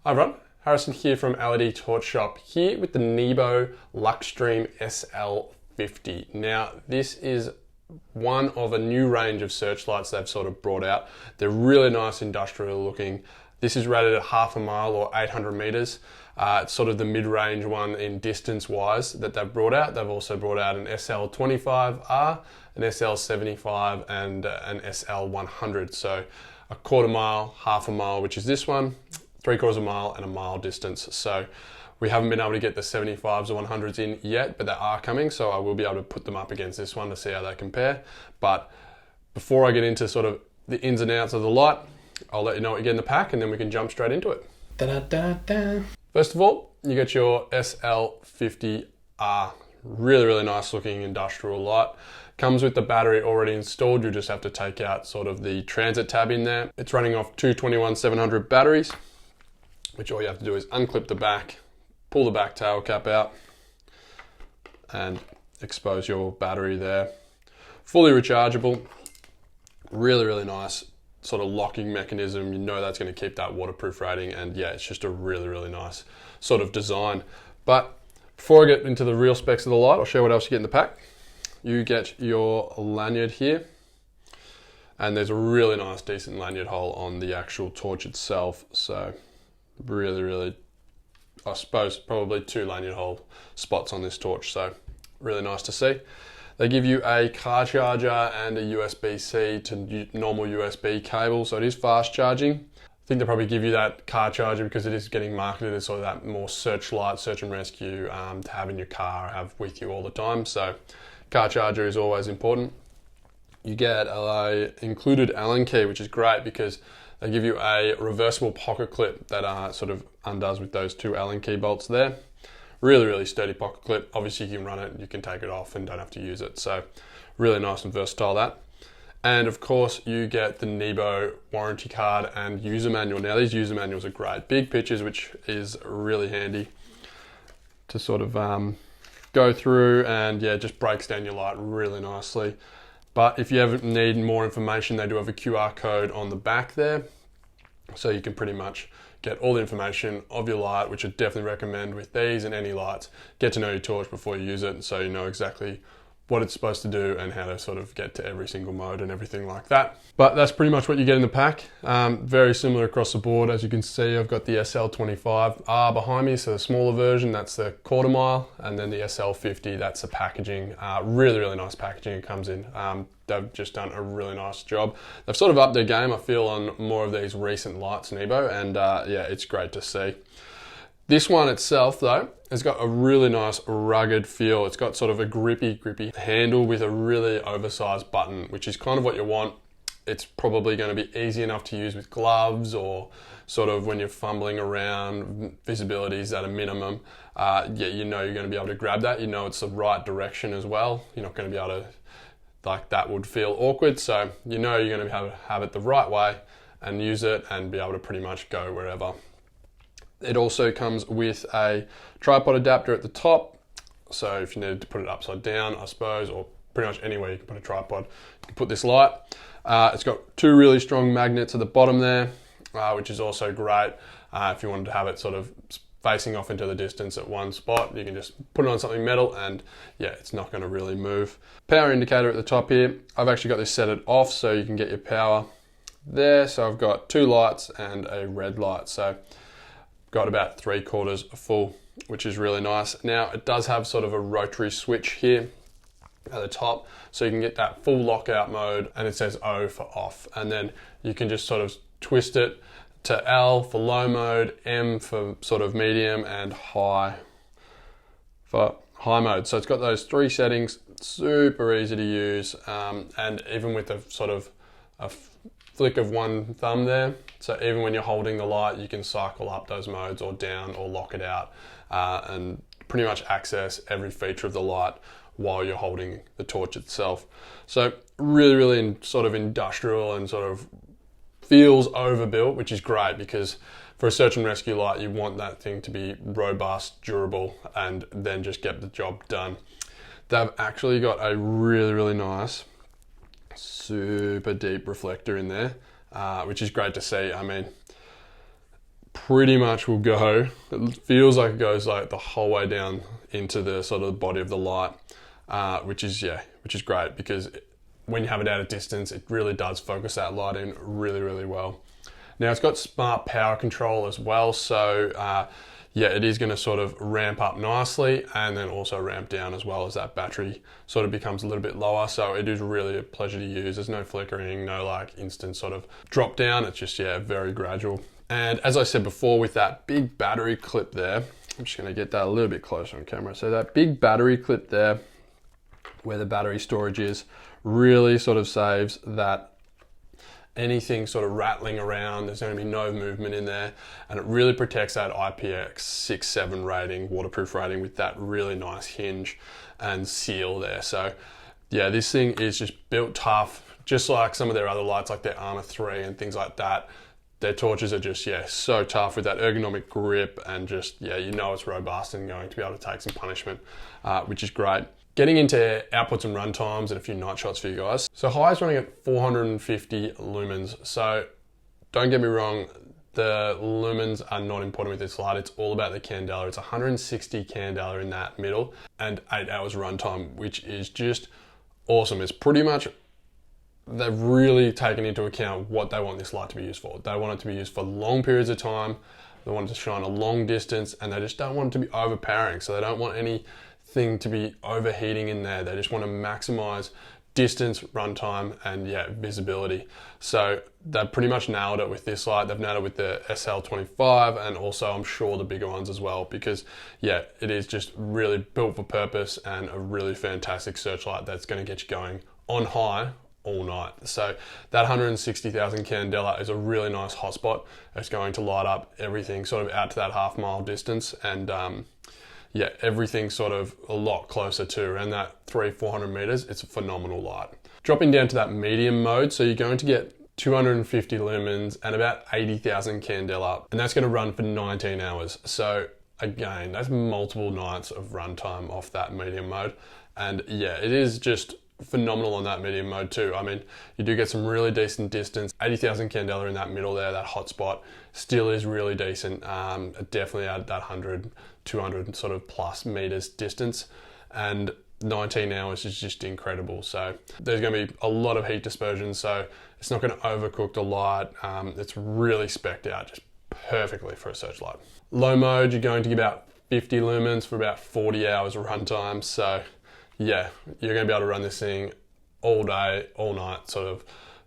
Hi everyone, Harrison here from LED Torch Shop, here with the Nebo Luxtreme SL50. Now this is one of a new range of searchlights they've sort of brought out. They're really nice industrial looking. This is rated at half a mile or 800 meters. It's sort of the mid-range one in distance wise that they've brought out. They've also brought out an SL50R, an SL75 and an SL100. So a quarter mile, half a mile, which is this one, 3/4 mile and a mile distance. So we haven't been able to get the 75s or 100s in yet, but they are coming. So I will be able to put them up against this one to see how they compare. But before I get into sort of the ins and outs of the light, I'll let you know what you get in the pack and then we can jump straight into it. Da-da-da-da. First of all, you get your SL50R. Really nice looking industrial light. Comes with the battery already installed. You just have to take out sort of the transit tab in there. It's running off two 21-700 batteries, which all you have to do is unclip the back, pull the back tail cap out, and expose your battery there. Fully rechargeable. Really nice sort of locking mechanism. You know that's going to keep that waterproof rating, and yeah, it's just a really nice sort of design. But before I get into the real specs of the light, I'll show you what else you get in the pack. You get your lanyard here, and there's a really nice decent lanyard hole on the actual torch itself. So really, I suppose probably 2 lanyard hole spots on this torch, so really nice to see. They give you a car charger and a USB-C to normal USB cable, so it is fast charging. I think they probably give you that car charger because it is getting marketed as sort of that more searchlight, search and rescue to have in your car, have with you all the time. So car charger is always important. You get a included Allen key, which is great because they give you a reversible pocket clip that sort of undoes with those 2 Allen key bolts there. Really sturdy pocket clip. Obviously you can run it, you can take it off and don't have to use it. So really nice and versatile that. And of course you get the Nebo warranty card and user manual. Now these user manuals are great. Big pictures, which is really handy to sort of go through, and yeah, just breaks down your light really nicely. But if you ever need more information, they do have a QR code on the back there. So you can pretty much get all the information of your light, which I definitely recommend with these and any lights. Get to know your torch before you use it, so you know exactly what it's supposed to do and how to sort of get to every single mode and everything like that. But that's pretty much what you get in the pack. Very similar across the board. As you can see, I've got the SL25R behind me, so the smaller version, that's the quarter mile, and then the SL50, that's the packaging. Really nice packaging it comes in. They've just done a really nice job. They've sort of upped their game, I feel, on more of these recent lights, Nebo, and yeah, it's great to see. This one itself though, has got a really nice rugged feel. It's got sort of a grippy handle with a really oversized button, which is kind of what you want. It's probably going to be easy enough to use with gloves or sort of when you're fumbling around, visibility is at a minimum. Yeah, you know you're going to be able to grab that. You know it's the right direction as well. You're not going to be able to, like that would feel awkward. So you know you're going to have it the right way and use it and be able to pretty much go wherever. It also comes with a tripod adapter at the top. So if you needed to put it upside down, I suppose, or pretty much anywhere you can put a tripod, you can put this light. It's got 2 really strong magnets at the bottom there, which is also great. If you wanted to have it sort of facing off into the distance at one spot, you can just put it on something metal and yeah, it's not going to really move. Power indicator at the top here. I've actually got this set it off so you can get your power there. So I've got 2 lights and a red light. So got about 3/4 full, which is really nice. Now it does have sort of a rotary switch here at the top, so you can get that full lockout mode, and it says O for off, and then you can just sort of twist it to L for low mode, M for sort of medium, and high for high mode. So it's got those 3 settings, super easy to use, and even with a sort of a flick of one thumb there, so even when you're holding the light you can cycle up those modes or down or lock it out and pretty much access every feature of the light while you're holding the torch itself. So really sort of industrial and sort of feels overbuilt, which is great because for a search and rescue light you want that thing to be robust, durable, and then just get the job done. They've actually got a really nice super deep reflector in there, which is great to see. I mean, pretty much will go, it feels like it goes like the whole way down into the sort of body of the light, which is great, because when you have it out of distance, it really does focus that light in really, really well. Now it's got smart power control as well, so yeah, it is going to sort of ramp up nicely and then also ramp down as well as that battery sort of becomes a little bit lower. So it is really a pleasure to use. There's no flickering, no like instant sort of drop down. It's just, yeah, very gradual. And as I said before, with that big battery clip there, I'm just going to get that a little bit closer on camera. So that big battery clip there, where the battery storage is, really sort of saves that anything sort of rattling around. There's going to be no movement in there, and it really protects that IPX6-7 rating, waterproof rating, with that really nice hinge and seal there. So yeah, this thing is just built tough, just like some of their other lights, like their Armor 3 and things like that. Their torches are just, yeah, so tough with that ergonomic grip, and just, yeah, you know it's robust and going to be able to take some punishment, which is great. Getting into outputs and run times and a few night shots for you guys. So high is running at 450 lumens. So don't get me wrong, the lumens are not important with this light. It's all about the candela. It's 160 candela in that middle and 8 hours runtime, which is just awesome. It's pretty much, they've really taken into account what they want this light to be used for. They want it to be used for long periods of time. They want it to shine a long distance, and they just don't want it to be overpowering. So they don't want anything to be overheating in there. They just want to maximize distance, runtime, and yeah, visibility. So they've pretty much nailed it with this light. They've nailed it with the SL50, and also I'm sure the bigger ones as well, because yeah, it is just really built for purpose and a really fantastic searchlight that's going to get you going on high all night. So that 160,000 candela is a really nice hotspot. It's going to light up everything sort of out to that half-mile distance, and yeah, everything's sort of a lot closer to around that 300-400 meters. It's a phenomenal light. Dropping down to that medium mode, so you're going to get 250 lumens and about 80,000 candela, and that's going to run for 19 hours. So again, that's multiple nights of runtime off that medium mode, and yeah, it is just phenomenal on that medium mode too. I mean, you do get some really decent distance. 80,000 candela in that middle there, that hot spot, still is really decent. Definitely at that 100, 200 sort of plus meters distance, and 19 hours is just incredible. So there's going to be a lot of heat dispersion, so it's not going to overcook the light. It's really spec'd out just perfectly for a searchlight. Low mode, you're going to get about 50 lumens for about 40 hours runtime. So yeah, you're going to be able to run this thing all day, all night, sort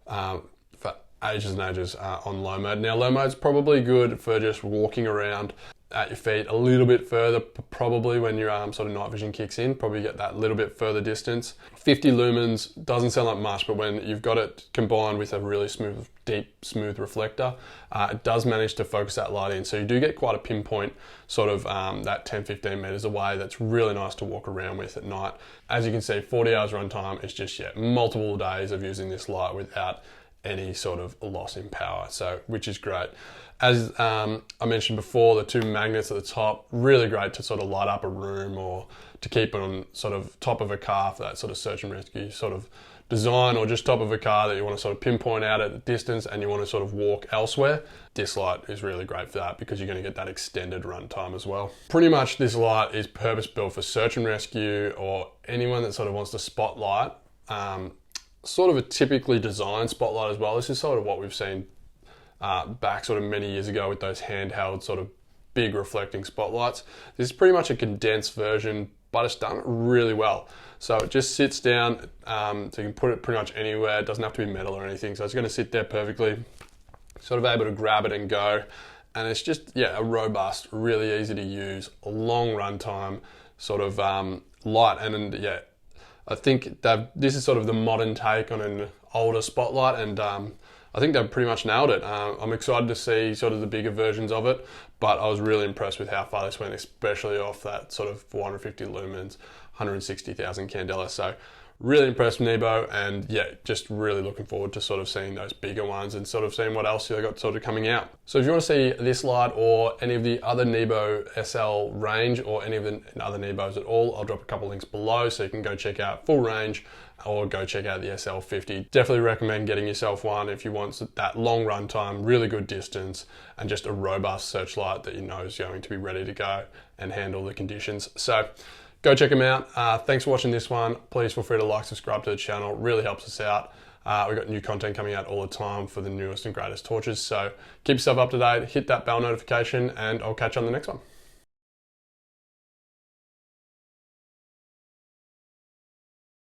of for ages and ages on low mode. Now, low mode's probably good for just walking around at your feet a little bit further, probably when your sort of night vision kicks in, probably get that little bit further distance. 50 lumens doesn't sound like much, but when you've got it combined with a really smooth, deep, smooth reflector, it does manage to focus that light in. So you do get quite a pinpoint sort of that 10-15 meters away. That's really nice to walk around with at night. As you can see, 40 hours runtime is just, yeah, multiple days of using this light without any sort of loss in power, so which is great. As I mentioned before, the two magnets at the top, really great to sort of light up a room or to keep it on sort of top of a car for that sort of search and rescue sort of design, or just top of a car that you want to sort of pinpoint out at the distance and you want to sort of walk elsewhere. This light is really great for that, because you're going to get that extended run time as well. Pretty much this light is purpose built for search and rescue, or anyone that sort of wants to spotlight, sort of a typically designed spotlight as well. This is sort of what we've seen back sort of many years ago with those handheld sort of big reflecting spotlights. This is pretty much a condensed version, but it's done really well. So it just sits down, so you can put it pretty much anywhere. It doesn't have to be metal or anything, so it's going to sit there perfectly, sort of able to grab it and go. And it's just, yeah, a robust, really easy to use, long run time sort of light. And yeah, I think this is sort of the modern take on an older spotlight, and I think they've pretty much nailed it. I'm excited to see sort of the bigger versions of it, but I was really impressed with how far this went, especially off that sort of 450 lumens, 160,000 candela. So Really impressed with Nebo, and yeah, just really looking forward to sort of seeing those bigger ones and sort of seeing what else they got sort of coming out. So if you want to see this light or any of the other Nebo SL range or any of the other Nebos at all, I'll drop a couple links below so you can go check out full range or go check out the SL50. Definitely recommend getting yourself one if you want that long run time, really good distance, and just a robust searchlight that you know is going to be ready to go and handle the conditions. So go check them out. Thanks for watching this one. Please feel free to like, subscribe to the channel. It really helps us out. We've got new content coming out all the time for the newest and greatest torches. So keep yourself up to date, hit that bell notification, and I'll catch you on the next one.